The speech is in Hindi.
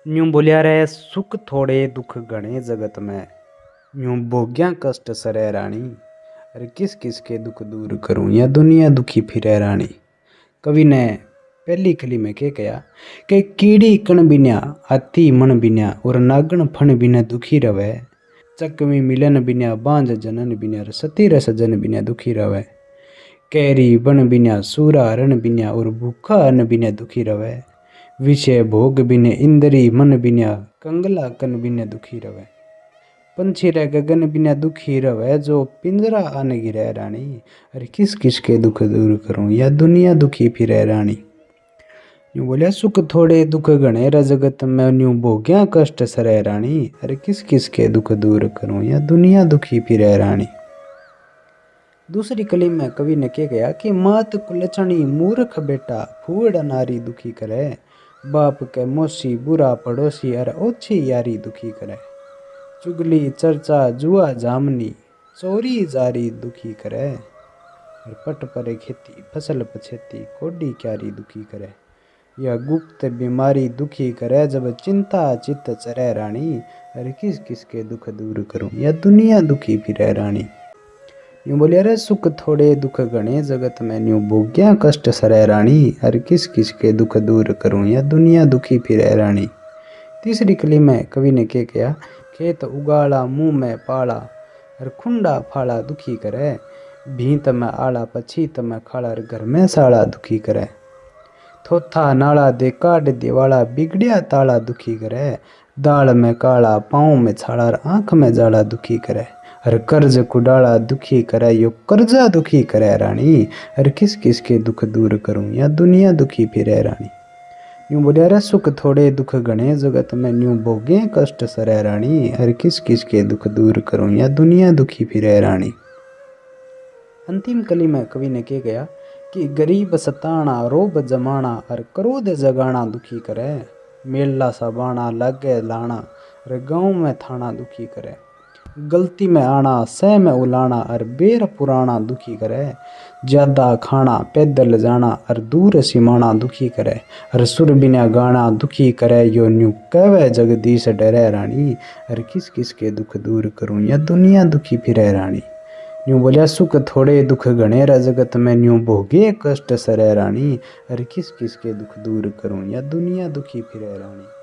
यूं बोलिया रे सुख थोड़े दुख घणे जगत में। यूं भोग्या कष्ट सरे रानी। अरे किस किस के दुख दूर करूं या दुनिया दुखी फिरे रानी। कवि ने पहली कली में क्या कहा कि कीड़ी कण बिन्या हाथी मन बिन्या और नागण फण बिन्या दुखी रवे। चकवी मिलन बिन्या बांझ जनन बिन्या सती रस जन बिन्या दुखी रवे। कैरी बन बिन्या सूरा रण बिन्या और भूखा अन्न बिन्या दुखी रवे। विषय भोग बिने इंद्री मन बिन्या कंगला कन बिन्या दुखी रवे। पंछी रे गगन बिन्या दुखी रवे जो पिंजरा आन गिरे रानी। अरे किस किस के दुख दूर करूं या दुनिया दुखी फिरे रानी। यूं बोलिया सुख थोड़े दुख घने रे जगत में यूं भोग्या कष्ट सरे रानी। अरे किस किस के दुख दूर करूं या दुनिया दुखी फिरे रानी। दूसरी कली में कवि ने क्या कहा कि मात कुलचनी मूर्ख बेटा फूड़ नारी दुखी करे। बाप के मोसी बुरा पड़ोसी अर ओछी यारी दुखी करे। चुगली चर्चा जुआ जामनी चोरी जारी दुखी करे। और पट परे खेती फसल पछेती कोडी क्यारी दुखी करे। यह गुप्त बीमारी दुखी करे जब चिंता चित्त चरे रानी। अरे किस किस के दुख दूर करूं या दुनिया दुखी फिरे रानी। यूं बोलिया रे सुख थोड़े दुख घने जगत में यूं भोग्या कष्ट सरे रानी। अरे किस किस के दुख दूर करूं या दुनिया दुखी फिरे रानी। तीसरी कली में कवि ने क्या किया खेत उगाड़ा मुंह में पाला और खुंडा फाड़ा दुखी करे। भीत में आला पछीत में खाड़ा और घर में साड़ा दुखी करे। थोथा नाला दे काट दिवाला बिगड़िया ताला दुखी करे। दाल में काला पाँव में छाड़ा और आँख में जाला दुखी करे। अरे कर्ज कुडाला दुखी करे यो कर्जा दुखी करे रानी। अरे किस किस के दुख दूर करूं या दुनिया दुखी फिरे रानी। यूं बोलिया रे सुख थोड़े दुख घने जगत में यूं भोगे कष्ट सरे रानी। अरे किस किस के दुख दूर करूं या दुनिया दुखी फिरे रानी। अंतिम कली में कवि ने क्या गया कि गरीब सताना रोब जमाना और क्रोध जगाना दुखी करे। मेला सा बाणा लागे लाना और गाँव में थाना दुखी करे। गलती में आना सह में उलाना और बेर पुराना दुखी करे। ज्यादा खाना पैदल जाना और दूर सिमाना दुखी करे। और सुर बिना गाना दुखी करे यो न्यू कहवे जगदीश डरे रानी। और किस किस के दुख दूर करूं या दुनिया दुखी फिरे रानी। यूं बोलिया सुख थोड़े दुख घने रे जगत में यूं भोगे कष्ट सरे रानी। और किस किस के दुख दूर करूं या दुनिया दुखी फिरे रानी।